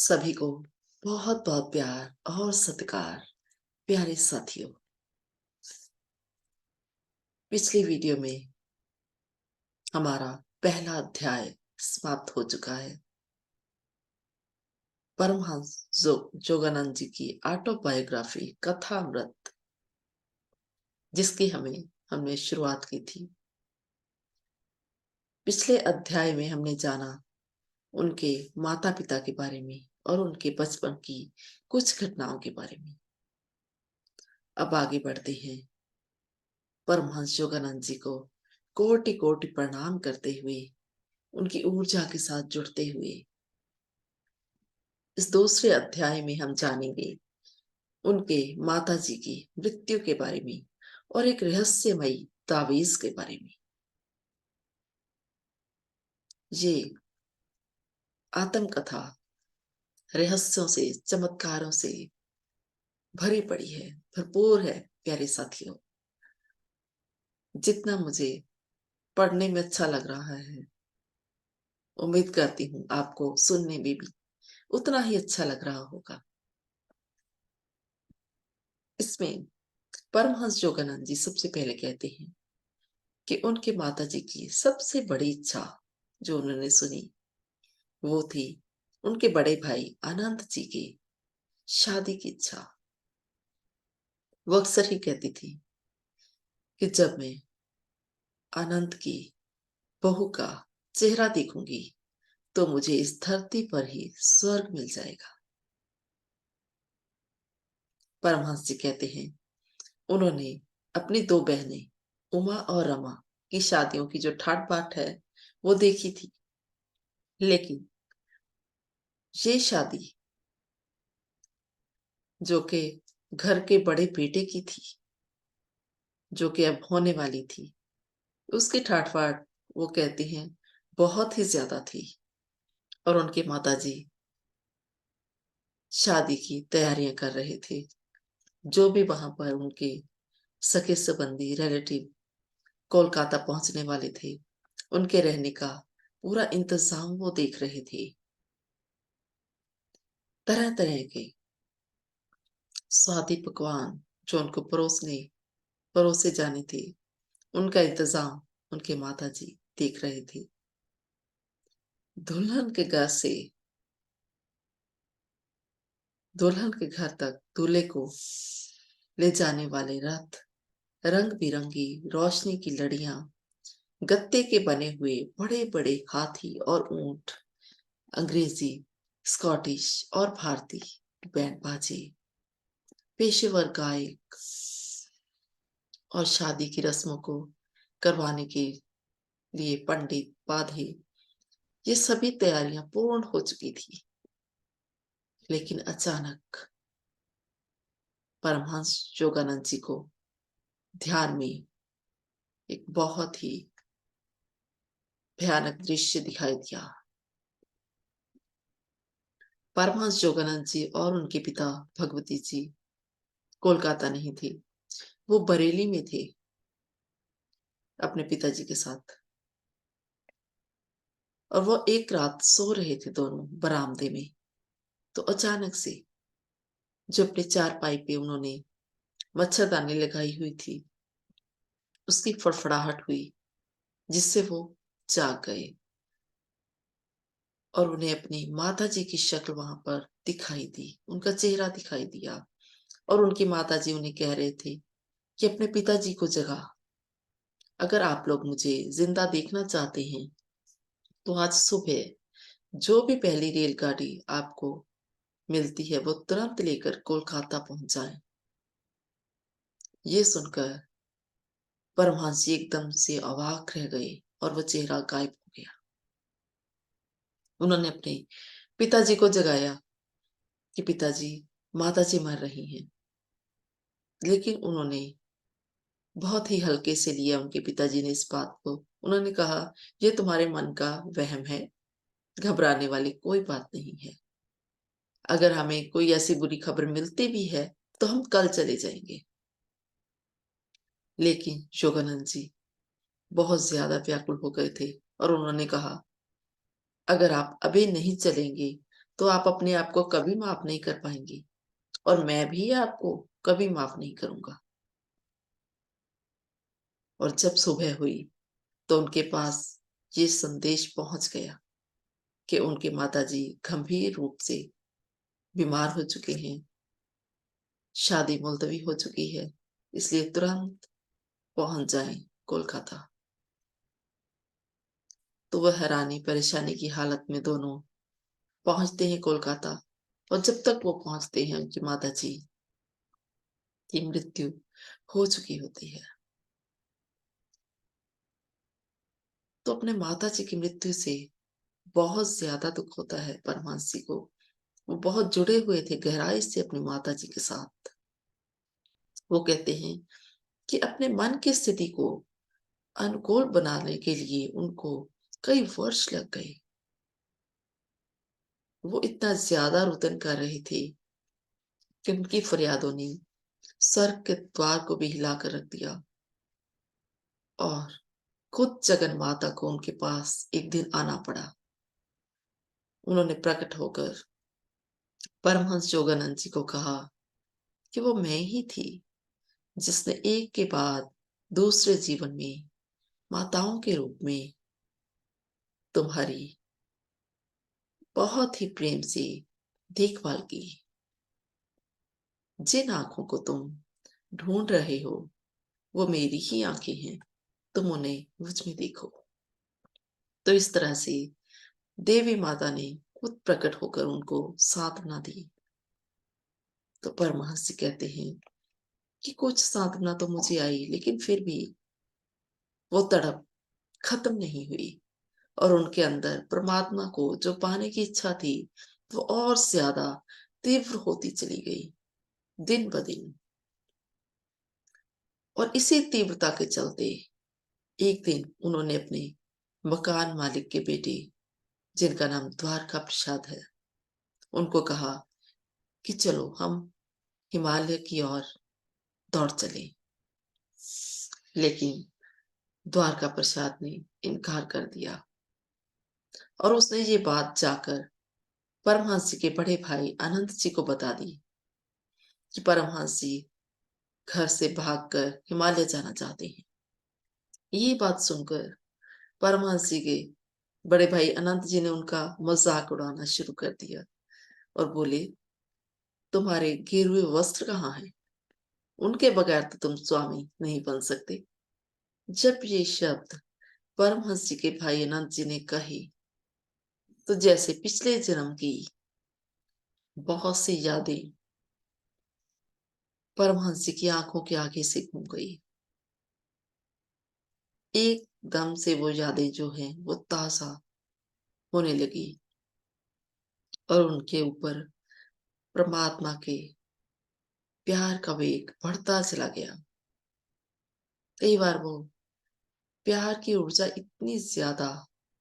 सभी को बहुत बहुत प्यार और सत्कार। प्यारे साथियों, पिछली वीडियो में हमारा पहला अध्याय समाप्त हो चुका है। परमहंस जोगानंद जी की ऑटोबायोग्राफी कथामृत, जिसकी हमने शुरुआत की थी। पिछले अध्याय में हमने जाना उनके माता पिता के बारे में और उनके बचपन की कुछ घटनाओं के बारे में। अब आगे बढ़ते हैं। परमहंस योगानंद जी को कोटि कोटि प्रणाम करते हुए, उनकी ऊर्जा के साथ जुड़ते हुए इस दूसरे अध्याय में हम जानेंगे उनके माता जी की मृत्यु के बारे में और एक रहस्यमयी तावीज के बारे में। ये आत्मकथा रहस्यों से, चमत्कारों से भरी पड़ी है, भरपूर है। प्यारे साथियों, जितना मुझे पढ़ने में अच्छा लग रहा है, उम्मीद करती हूँ आपको सुनने में भी उतना ही अच्छा लग रहा होगा। इसमें परमहंस योगानंद जी सबसे पहले कहते हैं कि उनके माता जी की सबसे बड़ी इच्छा जो उन्होंने सुनी, वो थी उनके बड़े भाई अनंत जी की शादी की इच्छा। वो अक्सर ही कहती थी कि जब मैं अनंत की बहू का चेहरा देखूंगी तो मुझे इस धरती पर ही स्वर्ग मिल जाएगा। परमहंस जी कहते हैं उन्होंने अपनी दो बहनें उमा और रमा की शादियों की जो ठाट बाट है वो देखी थी, लेकिन ये शादी जो कि घर के बड़े बेटे की थी, जो कि अब होने वाली थी, उसकी ठाट बाट वो कहती हैं बहुत ही ज्यादा थी। और उनके माताजी शादी की तैयारियां कर रहे थे। जो भी वहां पर उनके सगे संबंधी रिलेटिव कोलकाता पहुंचने वाले थे, उनके रहने का पूरा इंतजाम वो देख रहे थे। तरह तरह के स्वादी पकवान जो उनको परोसे जाने थे, उनका इंतजाम उनके माताजी देख रहे थे। दुल्हन के घर से दुल्हन के घर तक दूल्हे को ले जाने वाले रथ, रंग बिरंगी रोशनी की लड़ियां, गत्ते के बने हुए बड़े बड़े हाथी और ऊंट, अंग्रेजी, स्कॉटिश और भारतीय बैंड बाजे, पेशेवर गायक और शादी की रस्मों को करवाने के लिए पंडित बाधे, ये सभी तैयारियां पूर्ण हो चुकी थी। लेकिन अचानक परमहंस योगानंद जी को ध्यान में एक बहुत ही भयानक दृश्य दिखाई दिया। परमहंस योगानंद जी और उनके पिता भगवती जी कोलकाता नहीं थे, वो बरेली में थे अपने पिताजी के साथ। और वो एक रात सो रहे थे दोनों बरामदे में, तो अचानक से जो अपने चारपाई पे उन्होंने मच्छरदानी लगाई हुई थी, उसकी फड़फड़ाहट हुई, जिससे वो जाग गए और उन्हें अपनी माता जी की शक्ल वहां पर दिखाई दी, उनका चेहरा दिखाई दिया। और उनकी माता जी उन्हें कह रहे थे कि अपने पिताजी को जगा, अगर आप लोग मुझे जिंदा देखना चाहते हैं तो आज सुबह जो भी पहली रेलगाड़ी आपको मिलती है वो तुरंत लेकर कोलकाता पहुंच जाए। ये सुनकर परमहंस जी एकदम से अवाक रह गए और वो चेहरा गायब हो गया। उन्होंने अपने पिताजी को जगाया कि पिताजी, माताजी मर रही हैं, लेकिन उन्होंने बहुत ही हल्के से लिया उनके पिताजी ने इस बात को। उन्होंने कहा, ये तुम्हारे मन का वहम है, घबराने वाली कोई बात नहीं है। अगर हमें कोई ऐसी बुरी खबर मिलती भी है तो हम कल चले जाएंगे। लेकिन योगानंद जी बहुत ज्यादा व्याकुल हो गए थे और उन्होंने कहा, अगर आप अभी नहीं चलेंगे तो आप अपने आप को कभी माफ नहीं कर पाएंगी और मैं भी आपको कभी माफ नहीं करूंगा। और जब सुबह हुई तो उनके पास ये संदेश पहुंच गया कि उनके माताजी गंभीर रूप से बीमार हो चुके हैं, शादी मुलतवी हो चुकी है, इसलिए तुरंत पहुंच जाएं कोलकाता। तो वह हैरानी परेशानी की हालत में दोनों पहुंचते हैं कोलकाता। और जब तक वो पहुंचते हैं उनकी माताजी की मृत्यु हो चुकी होती है। तो अपने माताजी की मृत्यु से बहुत ज्यादा दुख होता है परमहंस जी को। वो बहुत जुड़े हुए थे गहराई से अपनी माताजी के साथ। वो कहते हैं कि अपने मन की स्थिति को अनुकूल बनाने के लिए उनको कई वर्ष लग गए। वो इतना ज्यादा रुदन कर रहे थे कि उनकी फरियादों ने स्वर्ग के द्वार को भी हिलाकर रख दिया। और खुद जगन माता को उनके पास एक दिन आना पड़ा। उन्होंने प्रकट होकर परमहंस योगानंद जी को कहा कि वो मैं ही थी जिसने एक के बाद दूसरे जीवन में माताओं के रूप में तुम्हारी बहुत ही प्रेम से देखभाल की। जिन आंखों को तुम ढूंढ रहे हो वो मेरी ही आंखें हैं, तुम उन्हें मुझ में देखो। तो इस तरह से देवी माता ने खुद प्रकट होकर उनको सांत्वना दी। तो परमहंस जी कहते हैं कि कुछ सांत्वना तो मुझे आई, लेकिन फिर भी वो तड़प खत्म नहीं हुई। और उनके अंदर परमात्मा को जो पाने की इच्छा थी वो और ज्यादा तीव्र होती चली गई दिन ब दिन। और इसी तीव्रता के चलते एक दिन उन्होंने अपने मकान मालिक के बेटे, जिनका नाम द्वारका प्रसाद है, उनको कहा कि चलो हम हिमालय की ओर दौड़ चले। लेकिन द्वारका प्रसाद ने इनकार कर दिया। और उसने ये बात जाकर परमहंस जी के बड़े भाई अनंत जी को बता दी कि परमहंस जी घर से भागकर हिमालय जाना चाहते हैं। ये बात सुनकर परमहंस जी के बड़े भाई अनंत जी ने उनका मजाक उड़ाना शुरू कर दिया और बोले, तुम्हारे गिरे वस्त्र कहाँ हैं? उनके बगैर तो तुम स्वामी नहीं बन सकते। जब ये शब्द परमहंस जी के भाई अनंत जी ने कहे तो जैसे पिछले जन्म की बहुत सी यादें परमहंस जी की आंखों के आगे से घूम गई। एकदम से वो यादें जो हैं वो ताजा होने लगी और उनके ऊपर परमात्मा के प्यार का वेग बढ़ता चला गया। कई बार वो प्यार की ऊर्जा इतनी ज्यादा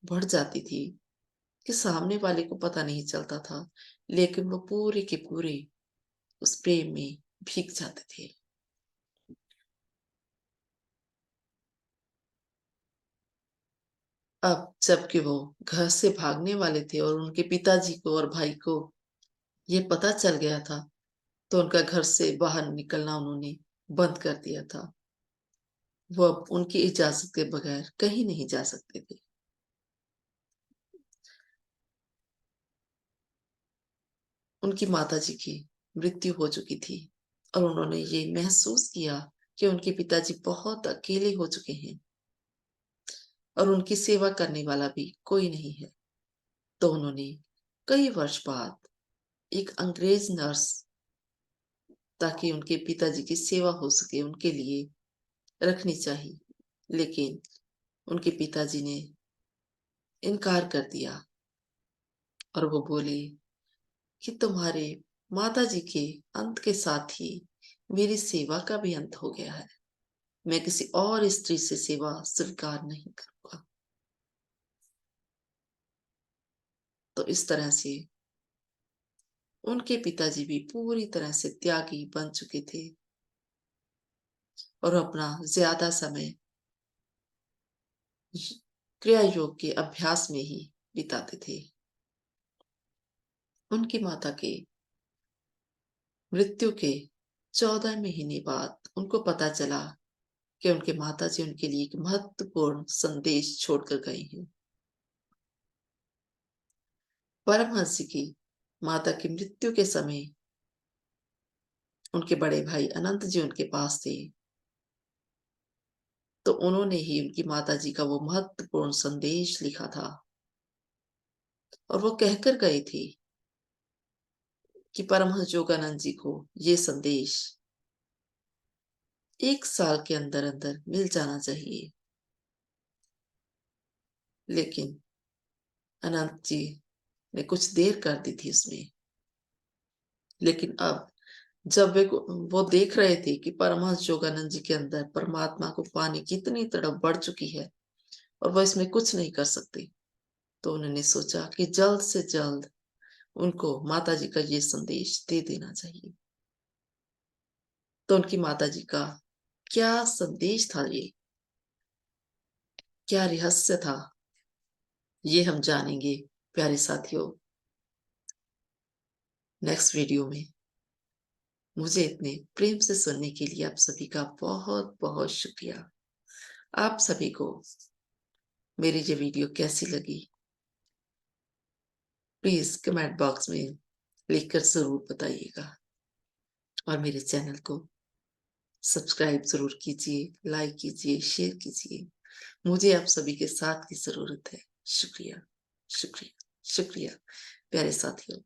बढ़ जाती थी कि सामने वाले को पता नहीं चलता था, लेकिन वो पूरे के पूरे उस प्रेम में भीग जाते थे। अब जबकि वो घर से भागने वाले थे और उनके पिताजी को और भाई को ये पता चल गया था, तो उनका घर से बाहर निकलना उन्होंने बंद कर दिया था। वो अब उनकी इजाजत के बगैर कहीं नहीं जा सकते थे। उनकी माताजी की मृत्यु हो चुकी थी और उन्होंने ये महसूस किया कि उनके पिताजी बहुत अकेले हो चुके हैं और उनकी सेवा करने वाला भी कोई नहीं है। तो उन्होंने कई वर्ष बाद एक अंग्रेज नर्स, ताकि उनके पिताजी की सेवा हो सके, उनके लिए रखनी चाहिए। लेकिन उनके पिताजी ने इनकार कर दिया और वो बोले कि तुम्हारे माताजी के अंत के साथ ही मेरी सेवा का भी अंत हो गया है। मैं किसी और स्त्री से सेवा स्वीकार नहीं करूंगा। तो इस तरह से उनके पिताजी भी पूरी तरह से त्यागी बन चुके थे और अपना ज्यादा समय क्रिया योग के अभ्यास में ही बिताते थे। उनकी माता के मृत्यु के 14 महीने बाद उनको पता चला कि उनके माताजी उनके लिए एक महत्वपूर्ण संदेश छोड़कर गए हैं। परमहंस जी की माता की मृत्यु के समय उनके बड़े भाई अनंत जी उनके पास थे, तो उन्होंने ही उनकी माताजी का वो महत्वपूर्ण संदेश लिखा था और वो कहकर गए थे कि परमहंस योगानंद जी को ये संदेश 1 साल के अंदर अंदर मिल जाना चाहिए। लेकिन अनंत जी ने कुछ देर कर दी थी उसमें। लेकिन अब जब वो देख रहे थे कि परमहंस योगानंद जी के अंदर परमात्मा को पाने की इतनी तड़प बढ़ चुकी है और वो इसमें कुछ नहीं कर सकते, तो उन्होंने सोचा कि जल्द से जल्द उनको माताजी का ये संदेश दे देना चाहिए। तो उनकी माताजी का क्या संदेश था ये? क्या रहस्य था? ये हम जानेंगे प्यारे साथियों नेक्स्ट वीडियो में। मुझे इतने प्रेम से सुनने के लिए आप सभी का बहुत बहुत शुक्रिया। आप सभी को मेरी ये वीडियो कैसी लगी प्लीज कमेंट बॉक्स में लिखकर जरूर बताइएगा और मेरे चैनल को सब्सक्राइब जरूर कीजिए, लाइक कीजिए, शेयर कीजिए। मुझे आप सभी के साथ की जरूरत है। शुक्रिया, शुक्रिया, शुक्रिया प्यारे साथियों।